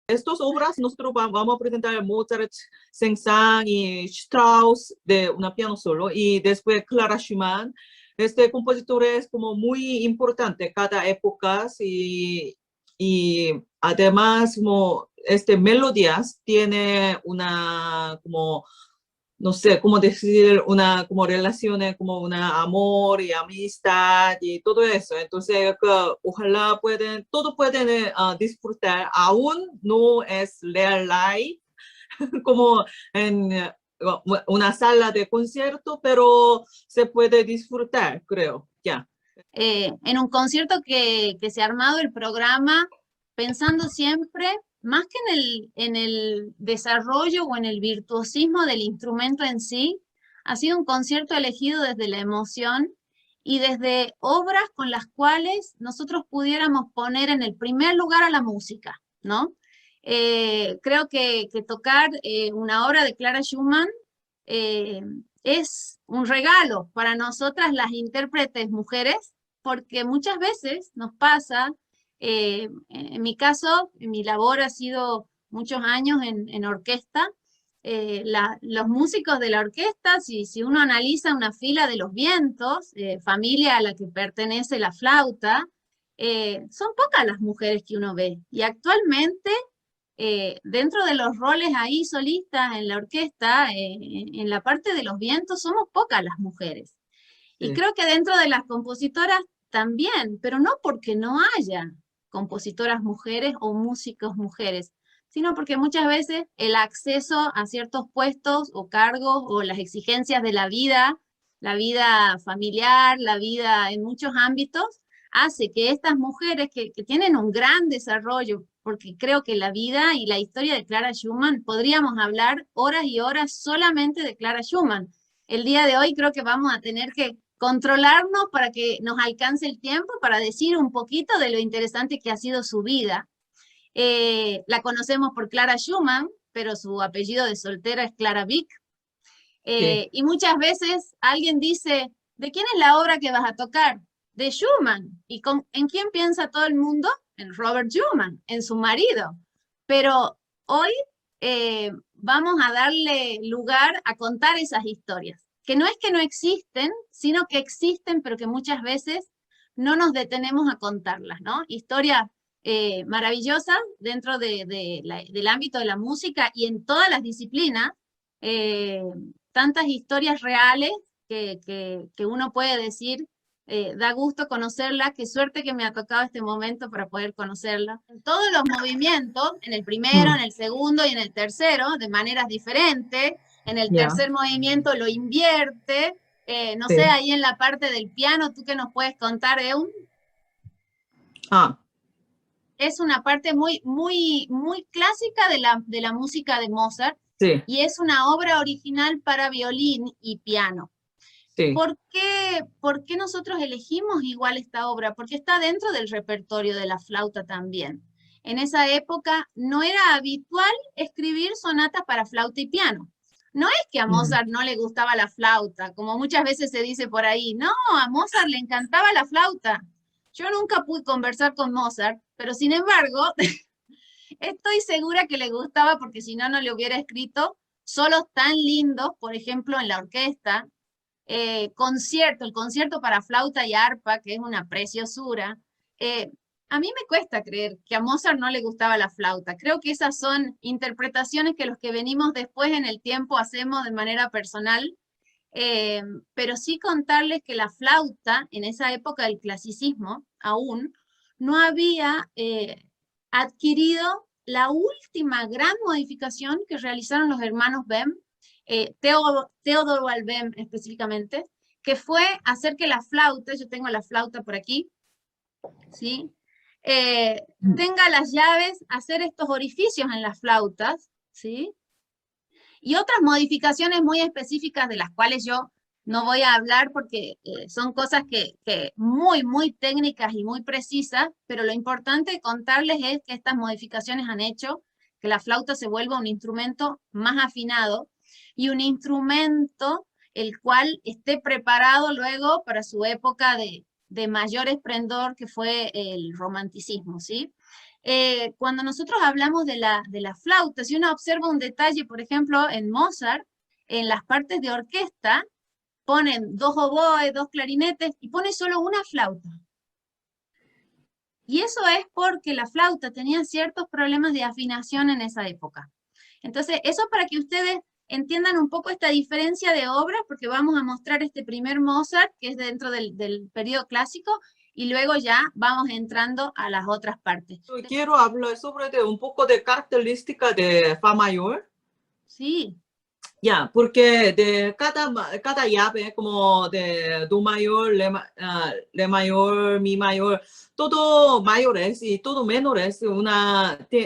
estas obras nosotros vamos a presentar Mozart, Saint-Saëns y Strauss de una piano solo, y después Clara Schumann. Este compositor es como muy importante cada época, y además como melodías tiene una como no sé cómo decir, una como relaciones, como una amor y amistad y todo eso. Entonces, ojalá todos pueden disfrutar, aún no es real live, como en una sala de concierto, pero se puede disfrutar, creo, ya. En un concierto que se ha armado el programa pensando siempre, más que en el desarrollo o en el virtuosismo del instrumento en sí, ha sido un concierto elegido desde la emoción y desde obras con las cuales nosotros pudiéramos poner en el primer lugar a la música, ¿no? Creo que tocar una obra de Clara Schumann eh, es un regalo para nosotras las intérpretes mujeres, porque muchas veces nos pasa, en mi caso, mi labor ha sido muchos años en orquesta, los músicos de la orquesta, si uno analiza una fila de los vientos, familia a la que pertenece la flauta, son pocas las mujeres que uno ve. Y actualmente dentro de los roles ahí solistas en la orquesta, en la parte de los vientos, somos pocas las mujeres. Y Sí. creo que dentro de las compositoras también, pero no porque no haya compositoras mujeres o músicos mujeres, sino porque muchas veces el acceso a ciertos puestos o cargos o las exigencias de la vida familiar, la vida en muchos ámbitos, hace que estas mujeres que tienen un gran desarrollo, porque creo que la vida y la historia de Clara Schumann, podríamos hablar horas y horas solamente de Clara Schumann. El día de hoy creo que vamos a tener que controlarnos para que nos alcance el tiempo para decir un poquito de lo interesante que ha sido su vida. La conocemos por Clara Schumann, pero su apellido de soltera es Clara Wieck. Sí. Y muchas veces alguien dice, ¿de quién es la obra que vas a tocar? De Schumann. ¿Y en quién piensa todo el mundo? En Robert Schumann, en su marido. Pero hoy vamos a darle lugar a contar esas historias, que no es que no existen, sino que existen, pero que muchas veces no nos detenemos a contarlas, ¿no? Historias maravillosas dentro del ámbito de la música y en todas las disciplinas, eh, tantas historias reales que uno puede decir, da gusto conocerla, qué suerte que me ha tocado este momento para poder conocerla. En todos los movimientos, en el primero, en Mm, el segundo y en el tercero, de maneras diferentes. En el ya, tercer movimiento lo invierte. No sé, sí. ahí en la parte del piano, ¿tú qué nos puedes contar, Eun? Ah, Es una parte muy clásica de la música de Mozart sí, y es una obra original para violín y piano. sí. Por qué nosotros elegimos igual esta obra? Porque está dentro del repertorio de la flauta también. En esa época no era habitual escribir sonatas para flauta y piano. No es que a Mm, Mozart no le gustaba la flauta, como muchas veces se dice por ahí. No, a Mozart le encantaba la flauta. Yo nunca pude conversar con Mozart, pero sin embargo, estoy segura que le gustaba porque si no, no le hubiera escrito solos tan lindos, por ejemplo, en la orquesta, el concierto para flauta y arpa, que es una preciosura. Eh, a mí me cuesta creer que a Mozart no le gustaba la flauta. Creo que esas son interpretaciones que los que venimos después en el tiempo hacemos de manera personal, eh, pero sí contarles que la flauta, en esa época del clasicismo, aún, no había adquirido la última gran modificación que realizaron los hermanos Bem, Theodor Bem específicamente, que fue hacer que la flauta, yo tengo la flauta por aquí, ¿sí? Tenga las llaves, hacer estos orificios en las flautas, ¿sí? Y otras modificaciones muy específicas de las cuales yo no voy a hablar porque son cosas que muy técnicas y muy precisas, pero lo importante de contarles es que estas modificaciones han hecho que la flauta se vuelva un instrumento más afinado y un instrumento el cual esté preparado luego para su época de mayor esplendor que fue el romanticismo, ¿sí? Cuando nosotros hablamos de la flauta, si uno observa un detalle, por ejemplo, en Mozart, en las partes de orquesta, ponen 2 oboes, 2 clarinetes y pone solo una flauta. Y eso es porque la flauta tenía ciertos problemas de afinación en esa época. Entonces, eso para que ustedes entiendan un poco esta diferencia de obras, porque vamos a mostrar este primer Mozart, que es dentro del periodo clásico, y luego ya vamos entrando a las otras partes. Quiero hablar sobre un poco de característica de Fa mayor. Sí. Ya, porque de cada llave, como de Do mayor, Le mayor, Mi mayor, todo mayores y todo menores,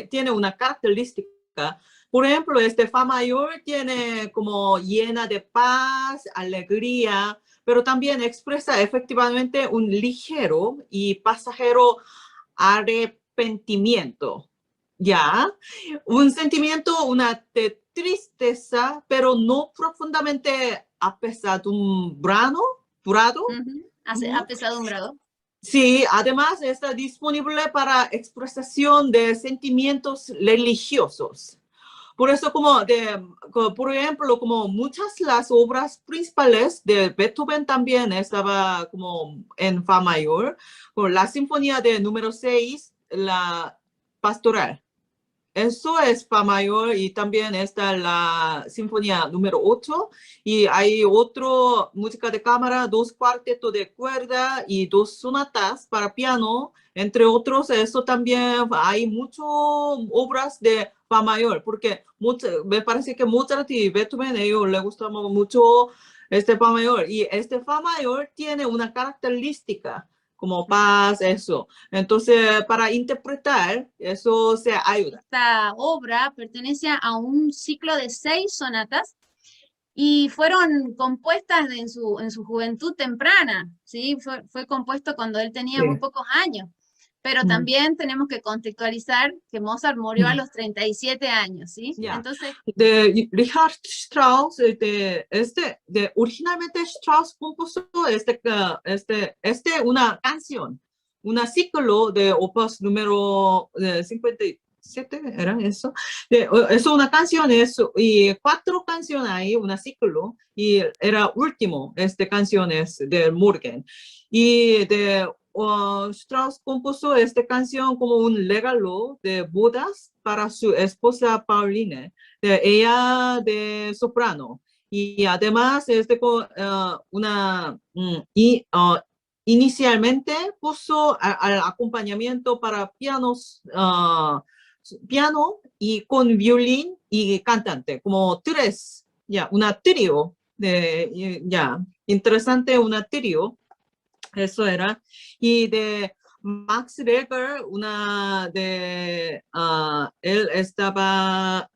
tiene una característica. Por ejemplo, este Fa mayor tiene como llena de paz, alegría, pero también expresa efectivamente un ligero y pasajero arrepentimiento. Ya, un sentimiento, una tristeza, pero no profundamente apesadumbrado. Apesadumbrado. Sí, además está disponible para expresación de sentimientos religiosos. Por eso, por ejemplo, como muchas las obras principales de Beethoven también estaba como en Fa mayor, con la Sinfonía de número 6, la Pastoral. Eso es Fa mayor y también está la Sinfonía número 8 y hay otro música de cámara, 2 cuartetos de cuerda y 2 sonatas para piano, entre otros. Eso también hay muchas obras de Fa mayor, porque me parece que Mozart y Beethoven, ellos les gustaba mucho este Fa mayor y este Fa mayor tiene una característica como paz, eso. Entonces, para interpretar, eso se ayuda. Esta obra pertenece a un ciclo de 6 sonatas y fueron compuestas en su juventud temprana, ¿sí? Fue compuesto cuando él tenía muy pocos años. Pero también tenemos que contextualizar que Mozart murió a los 37 años, ¿sí? Yeah. Entonces, de Richard Strauss, originalmente Strauss compuso una canción, una ciclo de opus número 57, ¿era eso? Es una canción, y 4 canciones hay, una ciclo, y era último, canciones de Morgan. Y Strauss compuso esta canción como un regalo de bodas para su esposa Pauline, ella de soprano. Y además, inicialmente puso al acompañamiento para piano y con violín y cantante, como 3, una trío, interesante, una trío. Eso era. Y de Max Reger, él estaba,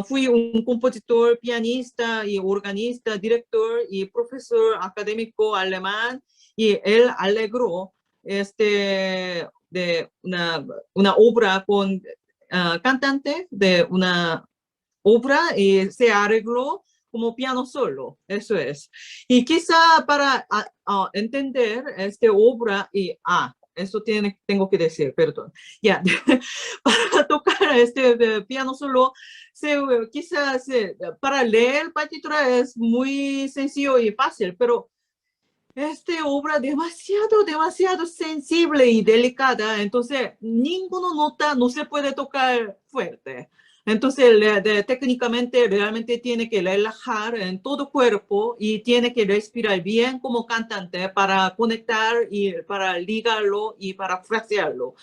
fui un compositor, pianista y organista, director y profesor académico alemán, y él alegró de una obra con cantante de una obra y se arregló como piano solo, eso es. Y quizá para entender esta obra, eso tengo que decir, perdón, para tocar piano solo, quizás para leer partitura es muy sencillo y fácil, pero esta obra demasiado sensible y delicada, entonces ninguna nota no se puede tocar fuerte. Entonces, técnicamente, realmente tiene que relajar en todo cuerpo y tiene que respirar bien como cantante para conectar y para ligarlo y para frasearlo.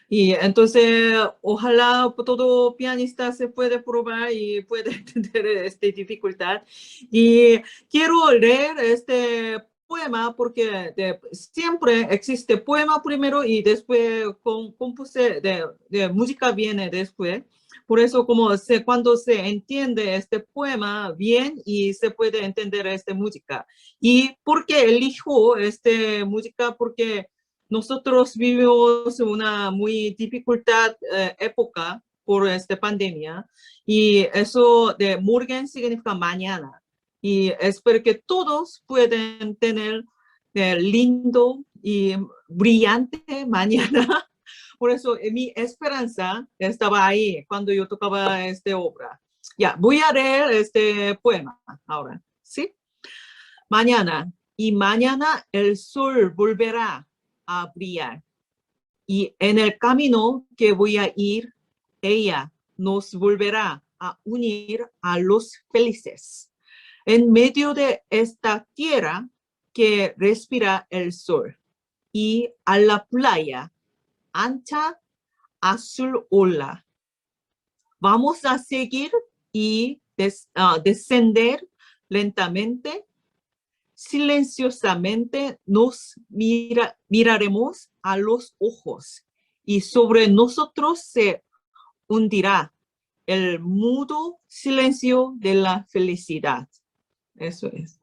Y entonces, ojalá todo pianista se puede probar y puede entender esta dificultad. Y quiero leer este poema porque siempre existe poema primero y después compuse de música viene después. Por eso cuando se entiende este poema bien y se puede entender esta música. ¿Y por qué elijo esta música? Porque nosotros vivimos una muy dificultad época por esta pandemia y eso de Morgen significa mañana. Y espero que todos puedan tener lindo y brillante mañana Por eso mi esperanza estaba ahí cuando yo tocaba esta obra. Ya, voy a leer este poema ahora, ¿sí? Mañana, y mañana el sol volverá a brillar. Y en el camino que voy a ir, ella nos volverá a unir a los felices. En medio de esta tierra que respira el sol y a la playa ancha azul ola. Vamos a seguir y descender lentamente, silenciosamente nos miraremos a los ojos y sobre nosotros se hundirá el mudo silencio de la felicidad. Eso es.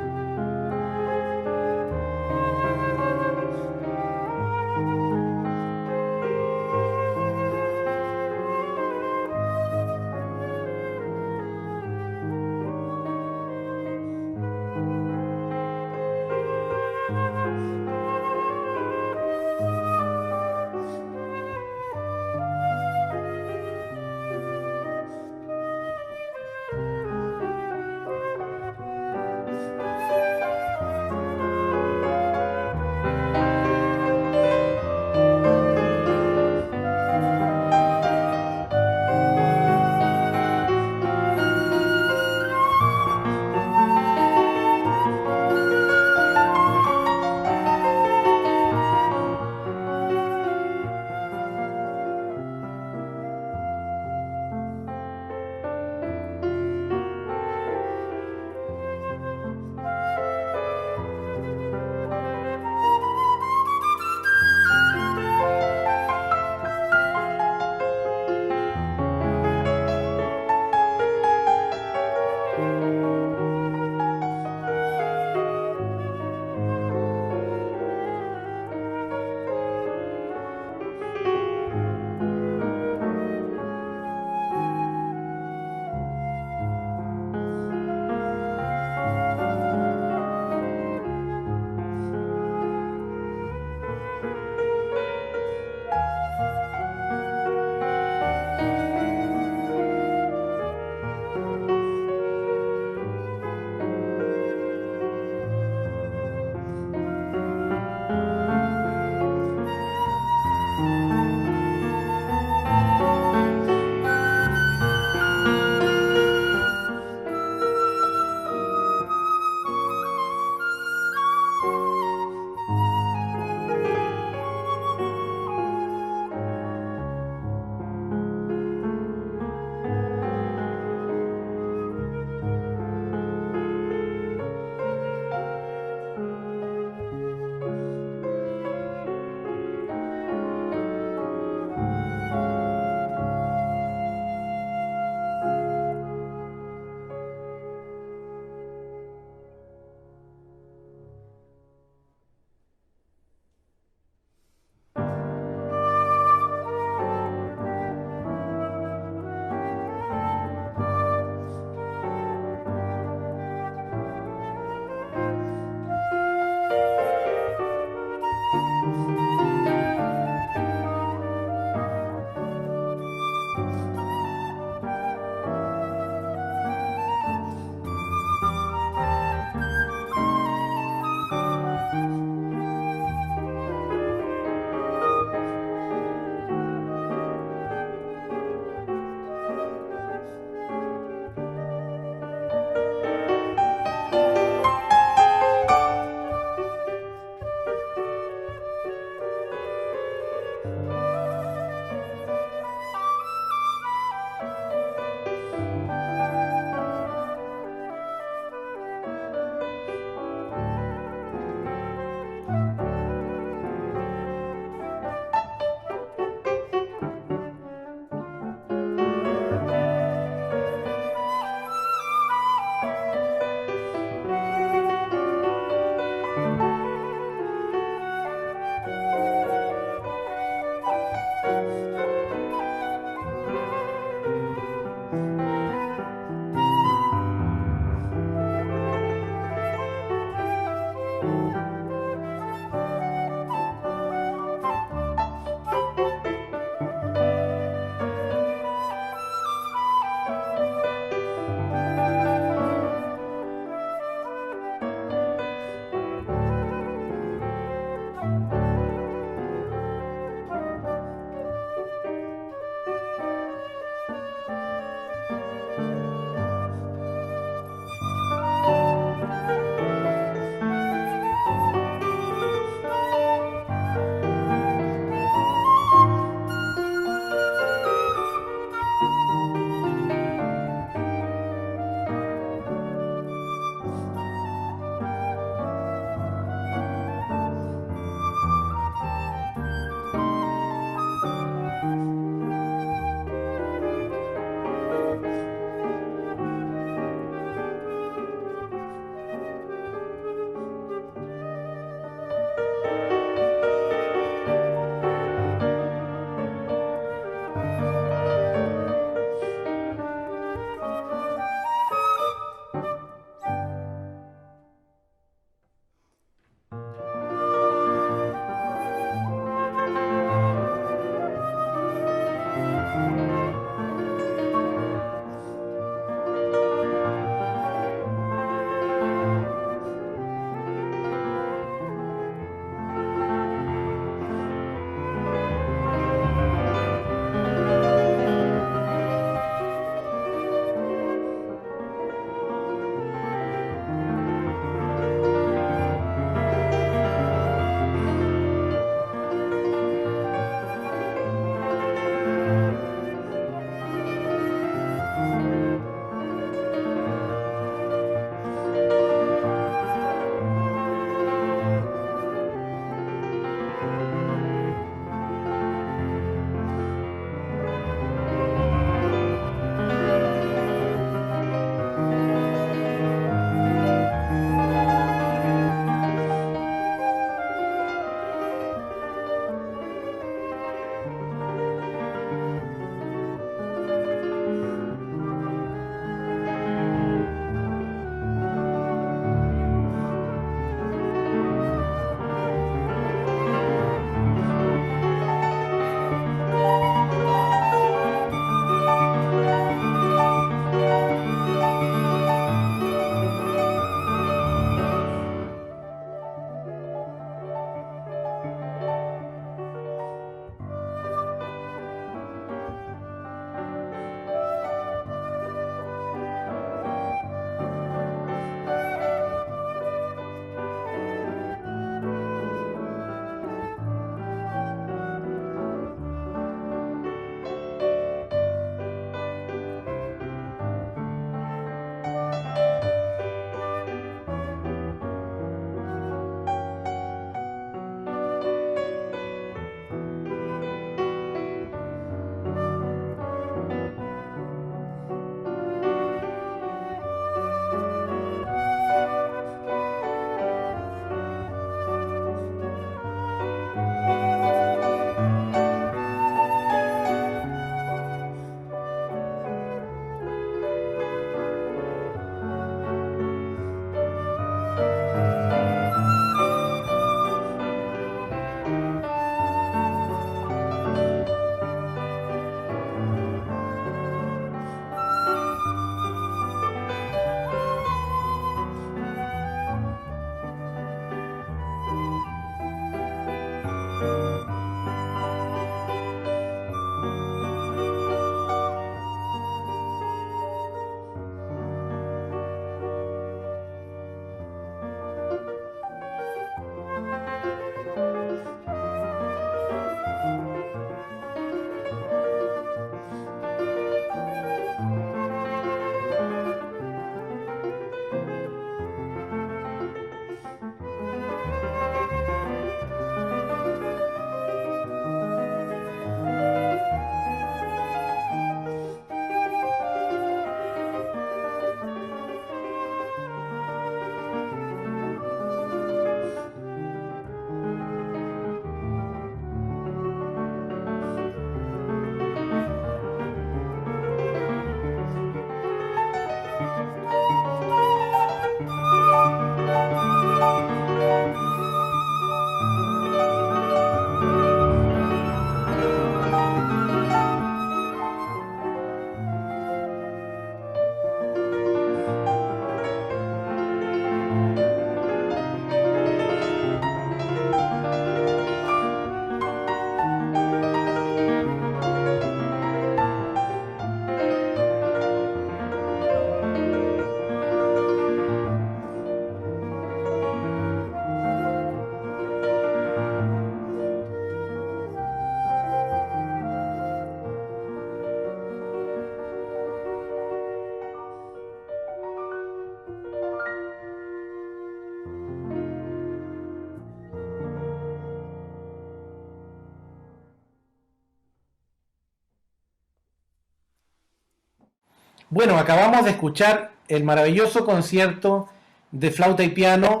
Bueno, acabamos de escuchar el maravilloso concierto de flauta y piano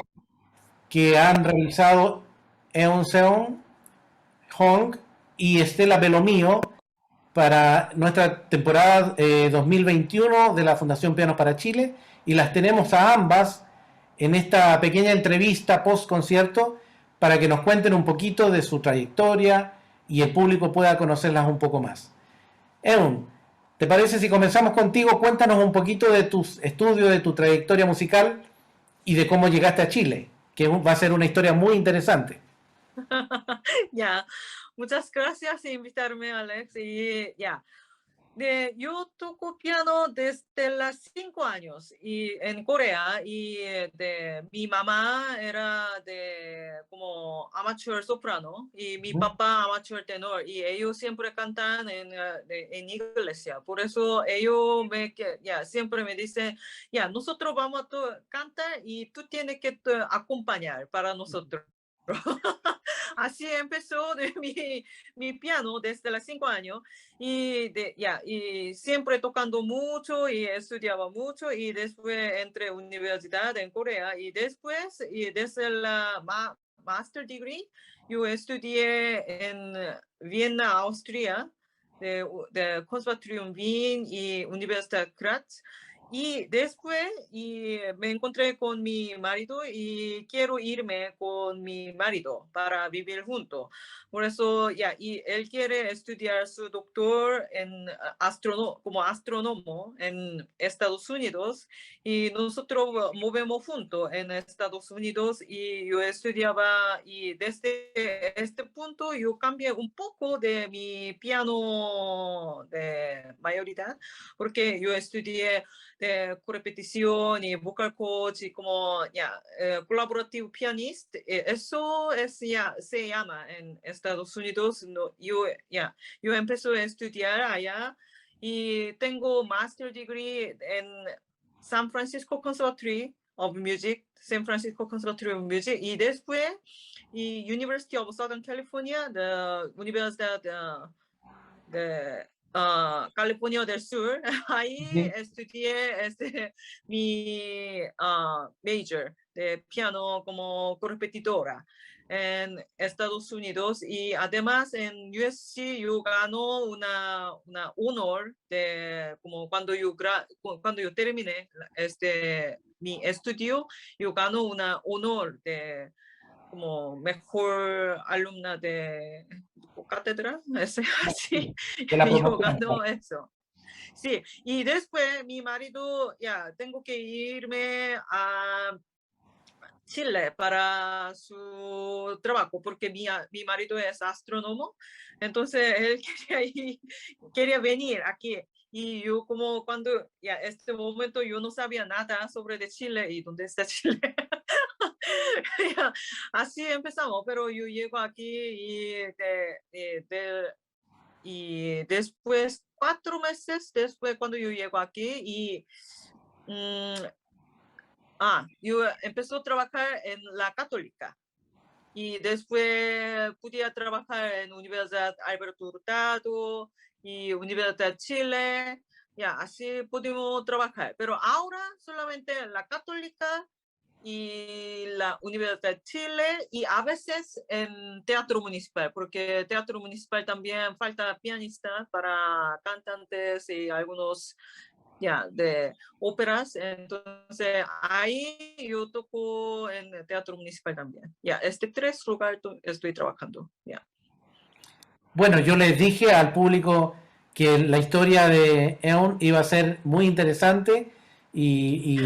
que han realizado Eun Seon, Hong y Estela Belomío para nuestra temporada 2021 de la Fundación Pianos para Chile, y las tenemos a ambas en esta pequeña entrevista post concierto para que nos cuenten un poquito de su trayectoria y el público pueda conocerlas un poco más. Eun, ¿te parece si comenzamos contigo? Cuéntanos un poquito de tus estudios, de tu trayectoria musical y de cómo llegaste a Chile, que va a ser una historia muy interesante. Ya, muchas gracias por invitarme, Alex. Y ya, yo toco piano desde los 5 años y en Corea, y mi mamá era como amateur soprano y mi papá amateur tenor, y ellos siempre cantan en iglesia. Por eso ellos siempre me dicen, ya, nosotros vamos a cantar y tú tienes que acompañar para nosotros. Así empezó mi piano desde los 5 años, y siempre tocando mucho y estudiaba mucho, y después entré a universidad en Corea, y después y desde la master degree yo estudié en Viena, Austria, de Conservatorium Wien y Universidad Graz. Y después me encontré con mi marido y quiero irme con mi marido para vivir juntos. Por eso, y él quiere estudiar su doctor como astrónomo en Estados Unidos, y nosotros movemos juntos en Estados Unidos, y yo estudiaba, y desde este punto yo cambié un poco de mi piano de mayoría, porque yo estudié de repetición y vocal coach y como colaborativo pianist. Eso se llama en Estados Unidos. No, yo empecé a estudiar allá y tengo master degree en San Francisco Conservatory of Music, San Francisco Conservatory of Music, y después y University of Southern California, de Universidad de California del Sur. Ahí estudié mi major de piano como repetidora en Estados Unidos, y además en USC yo ganó una honor de como cuando yo terminé mi estudio, yo ganó una honor de como mejor alumna de cátedra, así, yo gano eso. Sí, y después mi marido, tengo que irme a Chile para su trabajo, porque mi marido es astrónomo, entonces él quería venir aquí. Y yo como cuando, este momento yo no sabía nada sobre de Chile y dónde está Chile. Así empezamos, pero yo llego aquí y después, 4 meses después, cuando yo llego aquí, y yo empecé a trabajar en la Católica, y después pude trabajar en Universidad Alberto Hurtado y Universidad de Chile. Así pudimos trabajar, pero ahora solamente la Católica y la Universidad de Chile, y a veces en Teatro Municipal, porque Teatro Municipal también falta pianistas para cantantes y algunos de óperas. Entonces ahí yo toco en el Teatro Municipal también. 3 lugares estoy trabajando. Bueno, yo les dije al público que la historia de Eun iba a ser muy interesante, y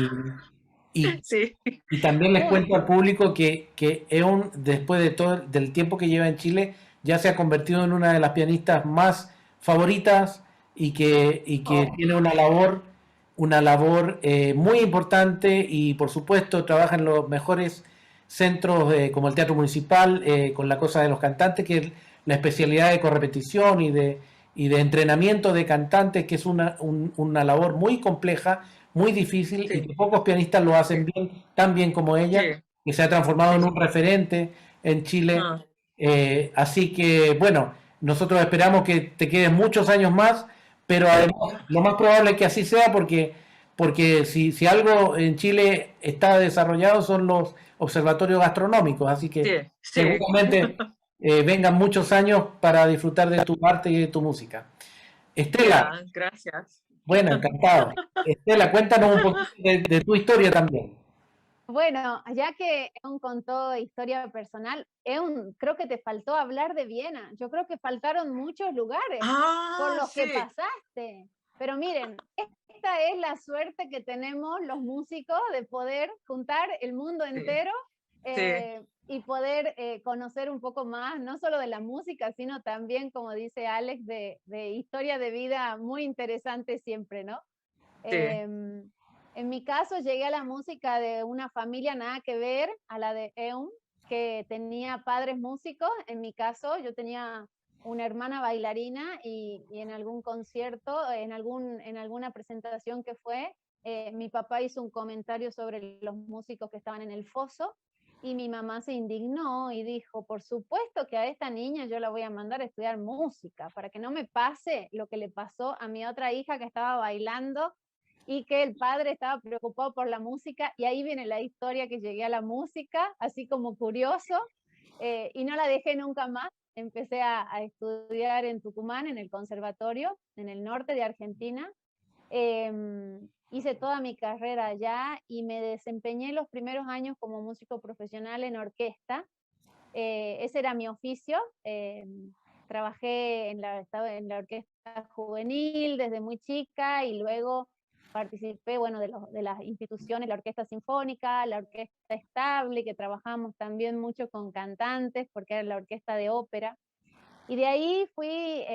Sí. y también les cuento al público que Eun, después de todo del tiempo que lleva en Chile, ya se ha convertido en una de las pianistas más favoritas, y que tiene una labor muy importante, y por supuesto trabaja en los mejores centros como el Teatro Municipal, con la cosa de los cantantes, que es la especialidad de correpetición y de entrenamiento de cantantes, que es una labor muy compleja, muy difícil, Sí. y que pocos pianistas lo hacen bien, tan bien como ella, Sí. que se ha transformado en un referente en Chile. Así que, bueno, nosotros esperamos que te quedes muchos años más, pero además lo más probable es que así sea porque si algo en Chile está desarrollado son los observatorios gastronómicos, así que Sí, sí. seguramente vengan muchos años para disfrutar de tu arte y de tu música. Estela, Ya, gracias. bueno, encantado. Estela, cuéntanos un poquito de tu historia también. Bueno, ya que Eun contó historia personal, Eun, creo que te faltó hablar de Viena. Yo creo que faltaron muchos lugares por Ah, los que sí, pasaste. Pero miren, esta es la suerte que tenemos los músicos de poder juntar el mundo sí, entero sí, y poder conocer un poco más, no solo de la música, sino también, como dice Alex, de historia de vida muy interesante siempre, ¿no? sí. Em, en mi caso llegué a la música de una familia nada que ver a la de Eun, que tenía padres músicos. En mi caso yo tenía una hermana bailarina y en algún concierto, en alguna presentación que fue, mi papá hizo un comentario sobre los músicos que estaban en el foso y mi mamá se indignó y dijo, por supuesto que a esta niña yo la voy a mandar a estudiar música para que no me pase lo que le pasó a mi otra hija que estaba bailando y que el padre estaba preocupado por la música, y ahí viene la historia que llegué a la música, así como curioso, y no la dejé nunca más. Empecé a estudiar en Tucumán, en el conservatorio, en el norte de Argentina. Hice toda mi carrera allá y me desempeñé los primeros años como músico profesional en orquesta. Ese era mi oficio. Trabajé estaba en la orquesta juvenil desde muy chica y luego participé, bueno, de las instituciones, la orquesta sinfónica, la orquesta estable, que trabajamos también mucho con cantantes, porque era la orquesta de ópera. Y de ahí fui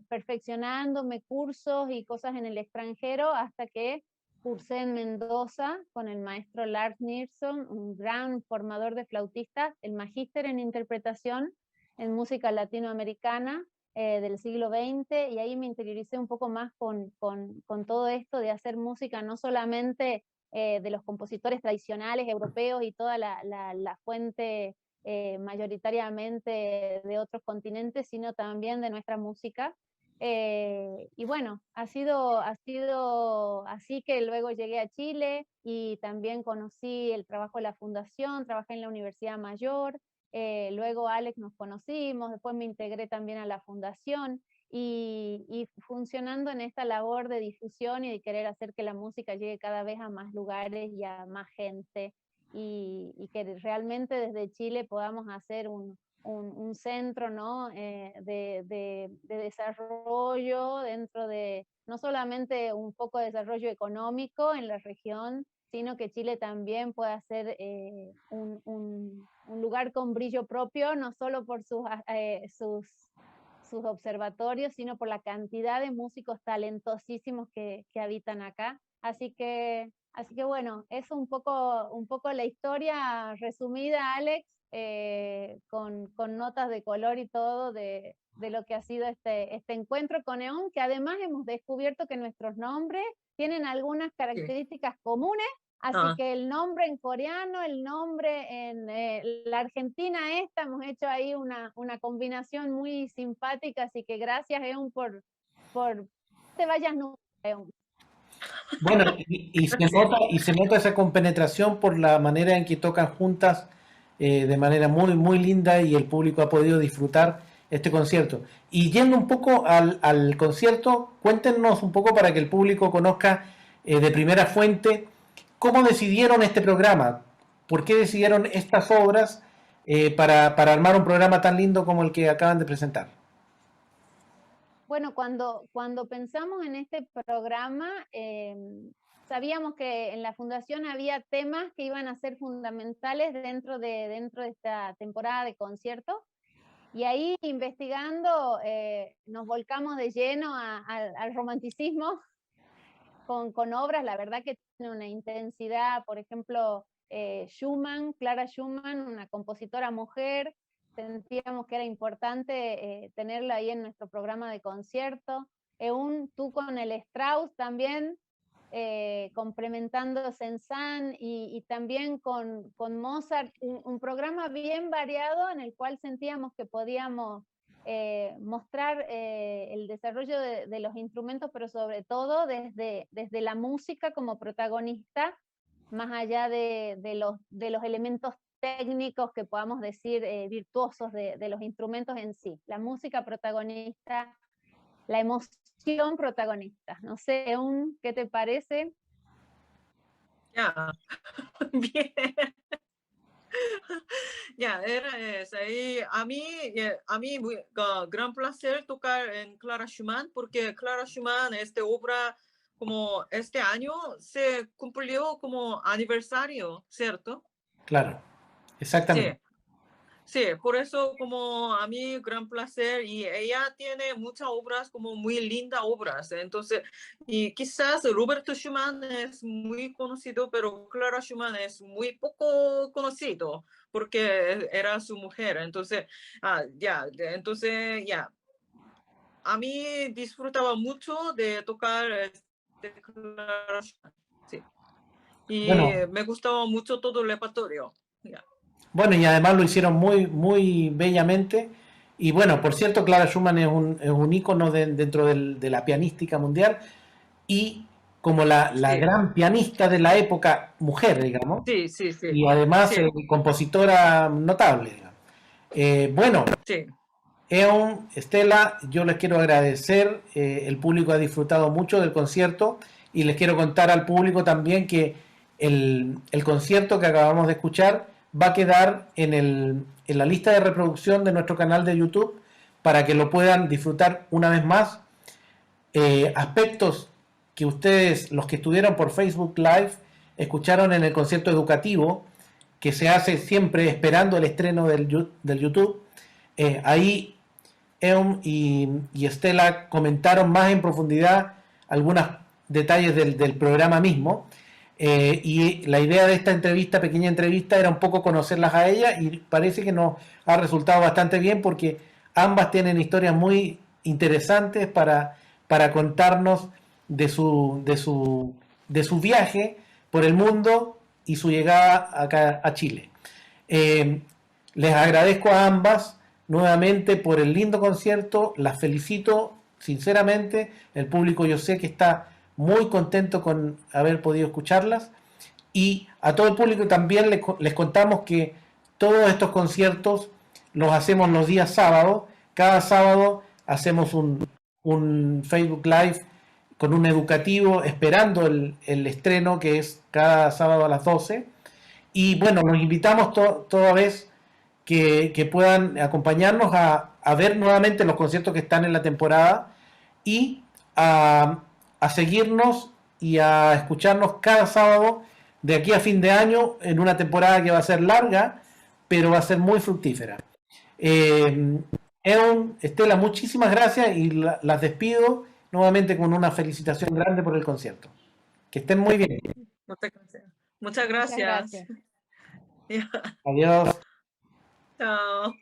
perfeccionándome cursos y cosas en el extranjero hasta que cursé en Mendoza con el maestro Lars Nilsson, un gran formador de flautistas, el magíster en interpretación en música latinoamericana del siglo XX, y ahí me interioricé un poco más con todo esto de hacer música, no solamente de los compositores tradicionales europeos y toda la fuente mayoritariamente de otros continentes, sino también de nuestra música. Y bueno, ha sido así que luego llegué a Chile y también conocí el trabajo de la fundación, trabajé en la Universidad Mayor, luego Alex nos conocimos, después me integré también a la fundación y funcionando en esta labor de difusión y de querer hacer que la música llegue cada vez a más lugares y a más gente y que realmente desde Chile podamos hacer un centro, ¿no? De desarrollo dentro de no solamente un poco de desarrollo económico en la región, sino que Chile también pueda ser un lugar con brillo propio, no solo por sus observatorios, sino por la cantidad de músicos talentosísimos que habitan acá. Así que bueno, es un poco la historia resumida, Alex, con notas de color y todo de lo que ha sido este encuentro con Eon, que además hemos descubierto que nuestros nombres tienen algunas Sí. características comunes, así Ah, que el nombre en coreano, el nombre en la Argentina esta, hemos hecho ahí una combinación muy simpática, así que gracias, Eun, por no te vayas nunca, Eun. Bueno, gracias. y se nota esa compenetración por la manera en que tocan juntas de manera muy linda y el público ha podido disfrutar este concierto. Y yendo un poco al concierto, cuéntenos un poco para que el público conozca de primera fuente cómo decidieron este programa, por qué decidieron estas obras para armar un programa tan lindo como el que acaban de presentar. Bueno, cuando pensamos en este programa, sabíamos que en la fundación había temas que iban a ser fundamentales dentro de esta temporada de conciertos. Y ahí investigando nos volcamos de lleno al romanticismo con obras, la verdad que tiene una intensidad, por ejemplo, Schumann, Clara Schumann, una compositora mujer, sentíamos que era importante tenerla ahí en nuestro programa de concierto. Tú con el Strauss también, complementando Saint-Saëns y también con Mozart, un programa bien variado en el cual sentíamos que podíamos mostrar el desarrollo de los instrumentos, pero sobre todo desde la música como protagonista, más allá de los elementos técnicos que podamos decir virtuosos de los instrumentos en sí. La música protagonista, la emoción protagonista. No sé, Eun, ¿qué te parece? Ya, bien. Ya, era eso. Y a mí gran placer tocar en Clara Schumann, porque Clara Schumann, esta obra, como este año se cumplió como aniversario, ¿cierto? Claro, Sí, exactamente. sí, por eso como a mí gran placer y ella tiene muchas obras como muy lindas obras, entonces, y quizás Roberto Schumann es muy conocido, pero Clara Schumann es muy poco conocido porque era su mujer, entonces, a mí disfrutaba mucho de tocar Clara Schumann, sí, y Bueno, me gustaba mucho todo el repertorio, ya. bueno, y además lo hicieron muy, muy bellamente. Y bueno, por cierto, Clara Schumann es un ícono dentro de la pianística mundial y como la Sí, gran pianista de la época, mujer, digamos, sí, sí, sí, y además sí. compositora notable, digamos. Bueno, Sí, Eon, Estela, yo les quiero agradecer, el público ha disfrutado mucho del concierto y les quiero contar al público también que el concierto que acabamos de escuchar va a quedar en la lista de reproducción de nuestro canal de YouTube para que lo puedan disfrutar una vez más. Aspectos que ustedes, los que estuvieron por Facebook Live, escucharon en el concierto educativo que se hace siempre esperando el estreno del YouTube. Ahí Eom y Estela comentaron más en profundidad algunos detalles del programa mismo. Y la idea de esta entrevista, pequeña entrevista, era un poco conocerlas a ellas y parece que nos ha resultado bastante bien porque ambas tienen historias muy interesantes para contarnos de su viaje por el mundo y su llegada acá a Chile. Eh, Les agradezco a ambas nuevamente por el lindo concierto, las felicito sinceramente, el público yo sé que está muy contento con haber podido escucharlas y a todo el público también les contamos que todos estos conciertos los hacemos los días sábados, cada sábado hacemos un Facebook Live con un educativo esperando el estreno que es cada sábado a las 12 y bueno, los invitamos toda vez que puedan acompañarnos a ver nuevamente los conciertos que están en la temporada y a seguirnos y a escucharnos cada sábado de aquí a fin de año en una temporada que va a ser larga, pero va a ser muy fructífera. Eon, Estela, muchísimas gracias y las despido nuevamente con una felicitación grande por el concierto. Que estén muy bien. muchas gracias. Muchas Muchas gracias. gracias. Ya, Adiós. chao.